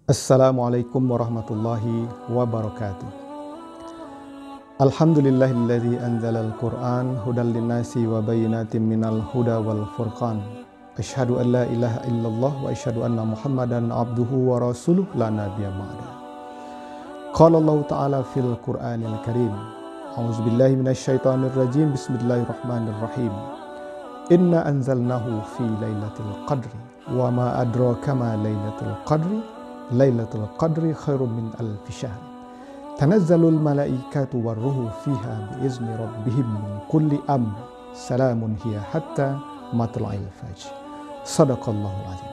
Assalamualaikum warahmatullahi wabarakatuh. Alhamdulillahilladzi anzalal Qur'an hudal linnasi wa bayyinatin minal huda wal furqan. Asyhadu an la ilaha illallah wa asyhadu anna Muhammadan abduhu wa rasuluh la nabiyya ba'da. Qala Allah ta'ala fil Qur'anil Karim. A'udzu billahi minasyaitonir rajim. Bismillahirrahmanirrahim. Inna anzalnahu fi lailatul qadri wa ma adraka ma lailatul qadri. Lailatul Qadri khairum min alfi syahr. Tanazzalul malaikatu warruhu fiha biizni rabbihim min kulli amr. Salamun hiya hatta matla'il fajr. Sadaqallahul azim.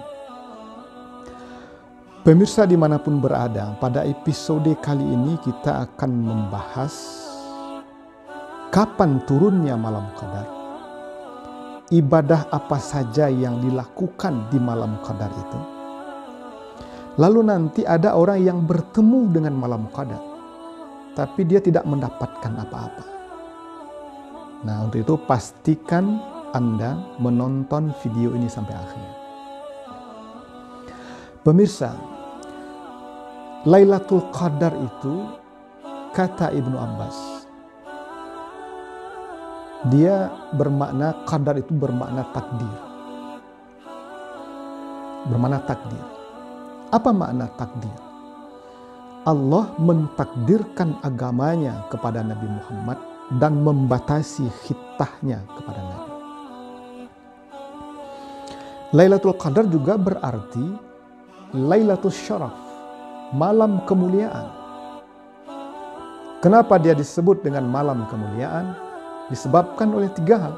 Pemirsa dimanapun berada, pada episode kali ini kita akan membahas kapan turunnya malam qadar, ibadah apa saja yang dilakukan di malam qadar itu. Lalu nanti ada orang yang bertemu dengan malam qadar, tapi dia tidak mendapatkan apa-apa. Nah, untuk itu pastikan Anda menonton video ini sampai akhir. Pemirsa, Lailatul Qadar itu, kata Ibnu Abbas, dia bermakna, qadar itu bermakna takdir. Bermakna takdir. Apa makna takdir? Allah mentakdirkan agamanya kepada Nabi Muhammad dan membatasi khitahnya kepada Nabi. Lailatul Qadar juga berarti Lailatul Syaraf, malam kemuliaan. Kenapa dia disebut dengan malam kemuliaan? Disebabkan oleh tiga hal.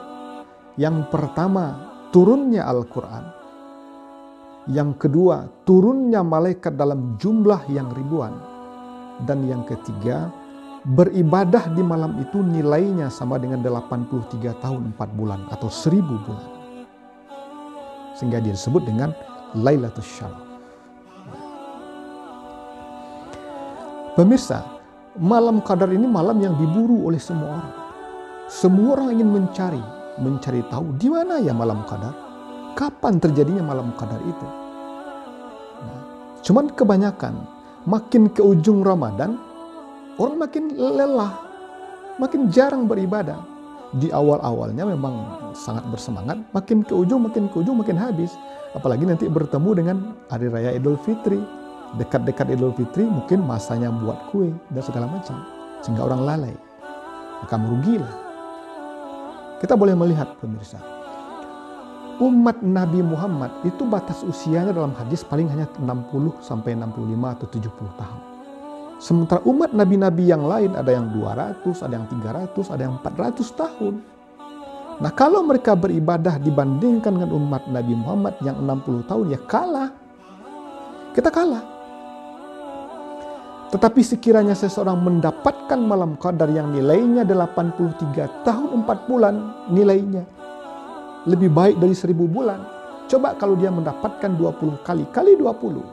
Yang pertama, turunnya Al-Quran. Yang kedua, turunnya malaikat dalam jumlah yang ribuan. Dan yang ketiga, beribadah di malam itu nilainya sama dengan 83 tahun 4 bulan atau 1000 bulan. Sehingga dia disebut dengan Lailatul Syaraf. Pemirsa, malam qadar ini malam yang diburu oleh semua orang. Semua orang ingin mencari tahu di mana ya malam qadar. Kapan terjadinya malam qadar itu? Nah, cuman kebanyakan makin ke ujung Ramadan, orang makin lelah, makin jarang beribadah. Di awal-awalnya memang sangat bersemangat, makin ke ujung makin habis. Apalagi nanti bertemu dengan Hari Raya Idul Fitri. Dekat-dekat Idul Fitri mungkin masanya buat kue dan segala macam. Sehingga orang lalai. Maka merugilah. Kita boleh melihat, pemirsa, umat Nabi Muhammad itu batas usianya dalam hadis paling hanya 60 sampai 65 atau 70 tahun. Sementara umat nabi-nabi yang lain ada yang 200, ada yang 300, ada yang 400 tahun. Nah, kalau mereka beribadah dibandingkan dengan umat Nabi Muhammad yang 60 tahun, ya kalah. Kita kalah. Tetapi sekiranya seseorang mendapatkan malam qadar yang nilainya 83 tahun 4 bulan nilainya, lebih baik dari 1000 bulan. Coba kalau dia mendapatkan 20 kali 20.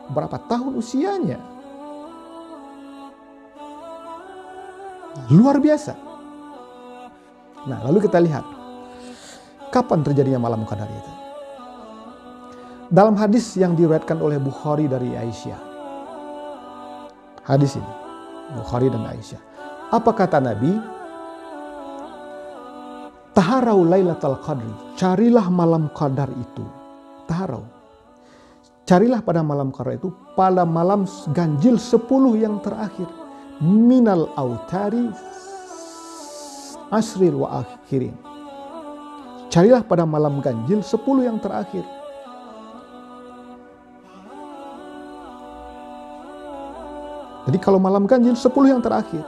Berapa tahun usianya? Luar biasa. Nah, lalu kita lihat kapan terjadinya malam qadar itu. Dalam hadis yang diriwayatkan oleh Bukhari dari Aisyah. Hadis ini, Bukhari dan Aisyah. Apa kata Nabi? Taharau Lailatul Qadri, carilah malam qadar itu. Taharau, carilah pada malam qadar itu pada malam ganjil 10 yang terakhir. Minal autari asril wa akhirin. Carilah pada malam ganjil 10 yang terakhir. Jadi kalau malam ganjil 10 yang terakhir.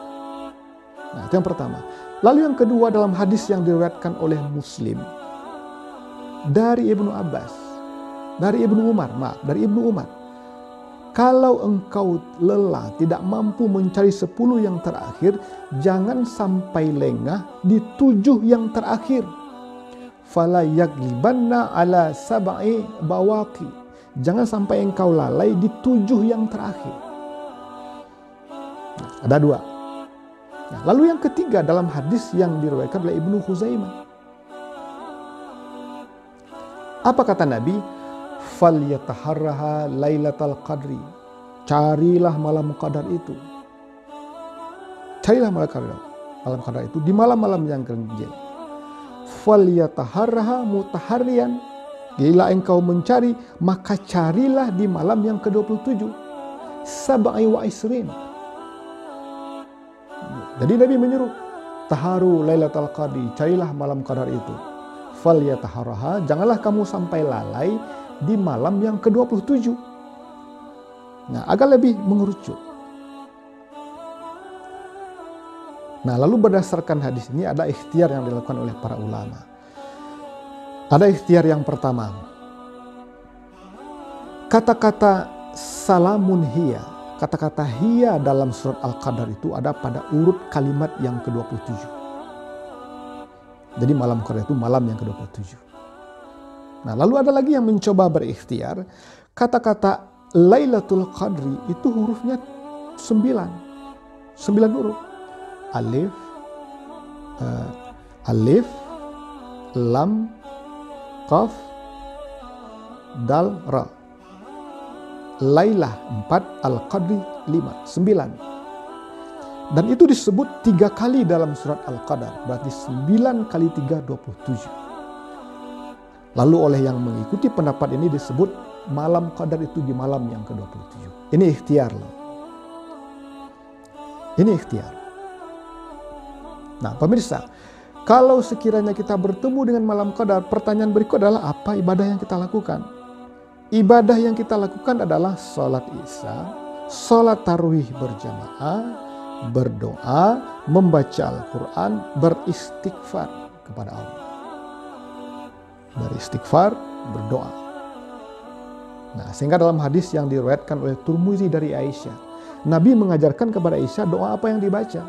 Nah, itu yang pertama. Lalu yang kedua, dalam hadis yang diriwayatkan oleh Muslim dari Ibnu Abbas, dari Ibnu Umar, kalau engkau lelah, tidak mampu mencari 10 yang terakhir, jangan sampai lengah di 7 yang terakhir. Fala yaglibanna ala sab'i bawaqi. Jangan sampai engkau lalai di 7 yang terakhir. Nah, ada 2. Nah, lalu yang ketiga dalam hadis yang diriwayatkan oleh Ibnu Khuzaimah. Apa kata Nabi? Falyataharraha lailatal qadri. Carilah malam qadar itu. Carilah malam qadar itu di malam-malam yang ganjil. Falyataharraha mutaharriyan. Bila engkau mencari, maka carilah di malam yang ke-27. Sab'i wa isrin. Jadi Nabi menyuruh, taharu lailatul qadri, carilah malam qadar itu. Falyataharraha, janganlah kamu sampai lalai di malam yang ke-27. Nah, agak lebih mengerucut. Nah, lalu berdasarkan hadis ini ada ikhtiar yang dilakukan oleh para ulama. Ada ikhtiar yang pertama. Kata-kata salamun hiya, kata-kata hiya dalam surat Al-Qadar itu ada pada urut kalimat yang ke-27. Jadi malam qadar itu malam yang ke-27. Nah, lalu ada lagi yang mencoba berikhtiar. Kata-kata Lailatul Qadri itu hurufnya 9 huruf. Alif, lam, qaf, dal, ra. Lailah 4, Al-Qadri 5, 9. Dan itu disebut 3 kali dalam surat Al-Qadar. Berarti 9 kali 3, 27. Lalu oleh yang mengikuti pendapat ini disebut malam qadar itu di malam yang ke-27. Ini ikhtiar loh. Ini ikhtiar. Nah, pemirsa, kalau sekiranya kita bertemu dengan malam qadar, pertanyaan berikut adalah apa ibadah yang kita lakukan? Ibadah yang kita lakukan adalah sholat isya, sholat tarawih berjamaah, berdoa, membaca Al-Quran, beristighfar kepada Allah. Beristighfar, berdoa. Nah, sehingga dalam hadis yang diriwayatkan oleh Tirmidzi dari Aisyah, Nabi mengajarkan kepada Aisyah doa apa yang dibaca.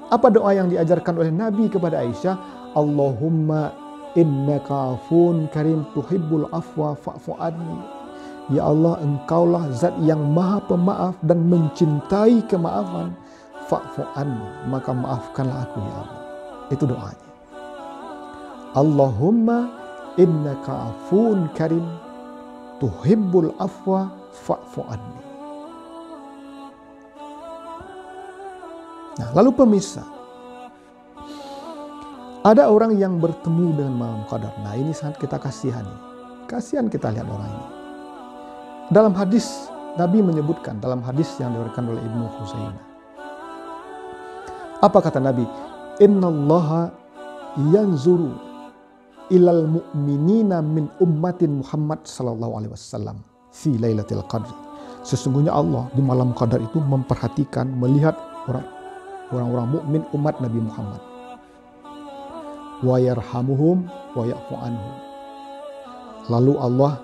Apa doa yang diajarkan oleh Nabi kepada Aisyah? Allahumma innaka afun karim tuhibbul afwa fa'fu anni. Ya Allah, engkaulah zat yang maha pemaaf dan mencintai kemaafan. Fa'fu anni, maka maafkanlah aku ya Allah. Itu doanya. Allahumma innaka afun karim tuhibbul afwa fa'fu anni. Nah, lalu pemirsa, ada orang yang bertemu dengan malam qadar. Nah, ini sangat kita kasihani. Kasihan kita lihat orang ini. Dalam hadis, Nabi menyebutkan, dalam hadis yang diriwayatkan oleh Ibnu Khuzaimah. Apa kata Nabi? Innallaha yanzuru ilal mu'minina min ummatin Muhammad sallallahu alaihi wasallam fi lailatul qadr. Sesungguhnya Allah di malam qadar itu memperhatikan, melihat orang-orang mukmin umat Nabi Muhammad. Wa yarhamuhum wa ya'fu anhum. Lalu Allah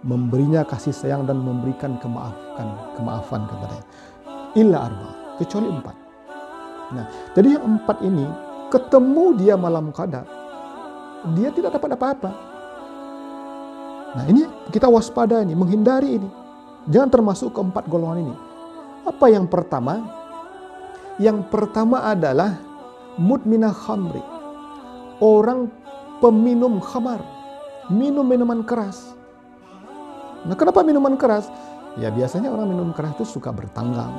memberinya kasih sayang dan memberikan kemaafan kepadanya. Illa arba, kecuali 4. Nah, jadi yang 4 ini ketemu dia malam qadar, dia tidak dapat apa-apa. Nah, ini kita waspada ini, menghindari ini. Jangan termasuk ke 4 golongan ini. Apa yang pertama? Yang pertama adalah mudminah khamri. Orang peminum khamar, minum minuman keras. Nah, kenapa minuman keras? Ya, biasanya orang minum keras itu suka bertanggang.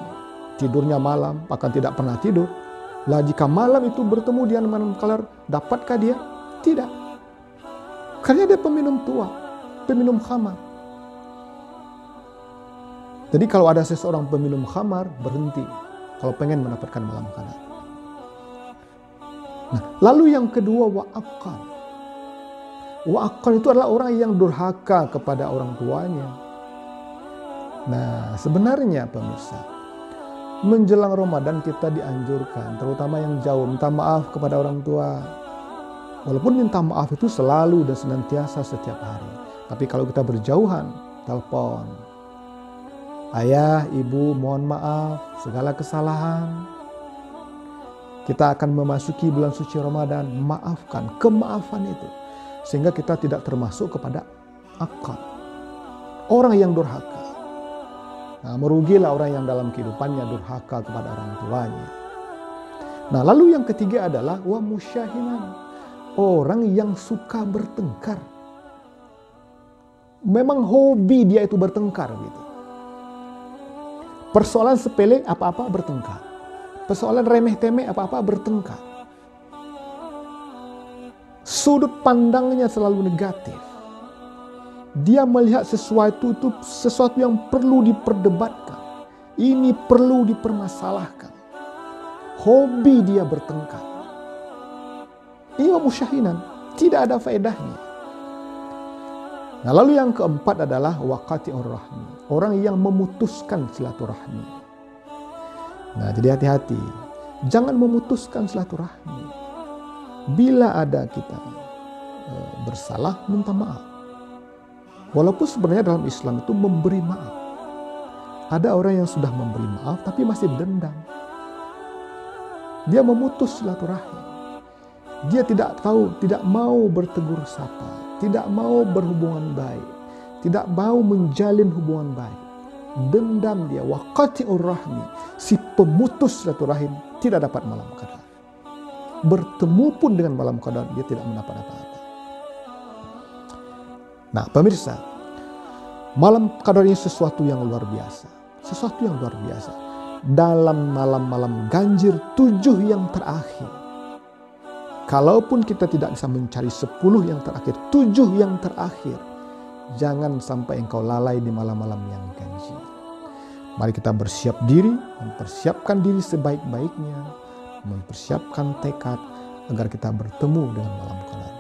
Tidurnya malam, bahkan tidak pernah tidur. Lah, jika malam itu bertemu dia dengan malam qadar, dapatkah dia? Tidak. Karena dia peminum tua, peminum khamar. Jadi kalau ada seseorang peminum khamar, berhenti kalau pengen mendapatkan malam qadar. Nah, lalu yang kedua, wa'aqal. Wa'aqal itu adalah orang yang durhaka kepada orang tuanya. Nah, sebenarnya pemirsa, menjelang Ramadan kita dianjurkan, terutama yang jauh, minta maaf kepada orang tua. Walaupun minta maaf itu selalu dan senantiasa setiap hari. Tapi kalau kita berjauhan, telepon. Ayah, ibu, mohon maaf segala kesalahan. Kita akan memasuki bulan suci Ramadan, maafkan, kemaafan itu. Sehingga kita tidak termasuk kepada akal. Orang yang durhaka. Nah, merugilah orang yang dalam kehidupannya durhaka kepada orang tuanya. Nah, lalu yang ketiga adalah wa musyahiman. Orang yang suka bertengkar. Memang hobi dia itu bertengkar gitu. Persoalan sepele apa-apa bertengkar. Persoalan remeh-temeh apa-apa bertengkar. Sudut pandangnya selalu negatif. Dia melihat sesuatu itu sesuatu yang perlu diperdebatkan. Ini perlu dipermasalahkan. Hobi dia bertengkar. Ini musyahinan, tidak ada faedahnya. Nah, lalu yang keempat adalah waqati'ur rahmi, orang yang memutuskan silaturahmi. Nah, jadi hati-hati, jangan memutuskan silaturahmi. Bila ada kita bersalah, minta maaf. Walaupun sebenarnya dalam Islam itu memberi maaf. Ada orang yang sudah memberi maaf tapi masih dendam. Dia memutus silaturahim. Dia tidak mau bertegur sapa, tidak mau berhubungan baik, tidak mau menjalin hubungan baik. Dendam dia, waqati'ur rahmi, si pemutus silaturahim tidak dapat malam qadar. Bertemu pun dengan malam qadar dia tidak mendapat apa-apa. Nah, pemirsa, malam qadar ini sesuatu yang luar biasa. Sesuatu yang luar biasa. Dalam malam-malam ganjir 7 yang terakhir. Kalaupun kita tidak bisa mencari 10 yang terakhir, 7 yang terakhir, jangan sampai engkau lalai di malam-malam yang ganjil. Mari kita bersiap diri, mempersiapkan diri sebaik-baiknya, mempersiapkan tekad agar kita bertemu dengan malam qadar.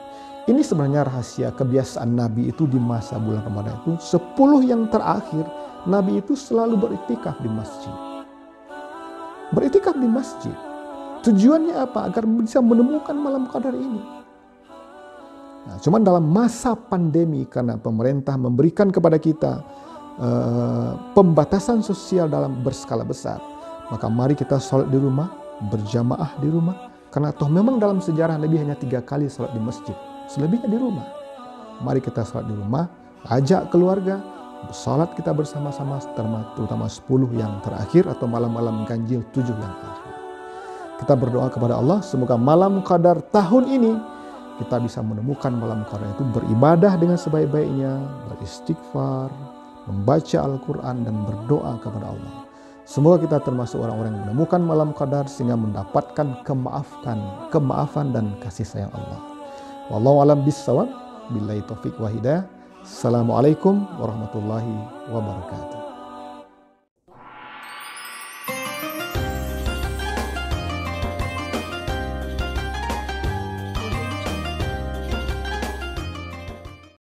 Ini sebenarnya rahasia kebiasaan Nabi itu di masa bulan Ramadan itu 10 yang terakhir Nabi itu selalu beriktikaf di masjid. Beriktikaf di masjid. Tujuannya apa? Agar bisa menemukan malam qadar ini. Nah, cuman dalam masa pandemi karena pemerintah memberikan kepada kita pembatasan sosial dalam berskala besar, maka mari kita sholat di rumah, berjamaah di rumah. Karena toh memang dalam sejarah Nabi hanya 3 kali sholat di masjid. Selebihnya di rumah. Mari kita sholat di rumah, ajak keluarga, sholat kita bersama-sama, terutama 10 yang terakhir atau malam-malam ganjil 7 yang terakhir. Kita berdoa kepada Allah, semoga malam qadar tahun ini kita bisa menemukan malam qadar itu beribadah dengan sebaik-baiknya, beristighfar, membaca Al-Quran dan berdoa kepada Allah. Semoga kita termasuk orang-orang yang menemukan malam qadar sehingga mendapatkan kemaafan dan kasih sayang Allah. Wallahu a'lam bishawab. Billahi taufik wa hidayah. Assalamualaikum warahmatullahi wabarakatuh.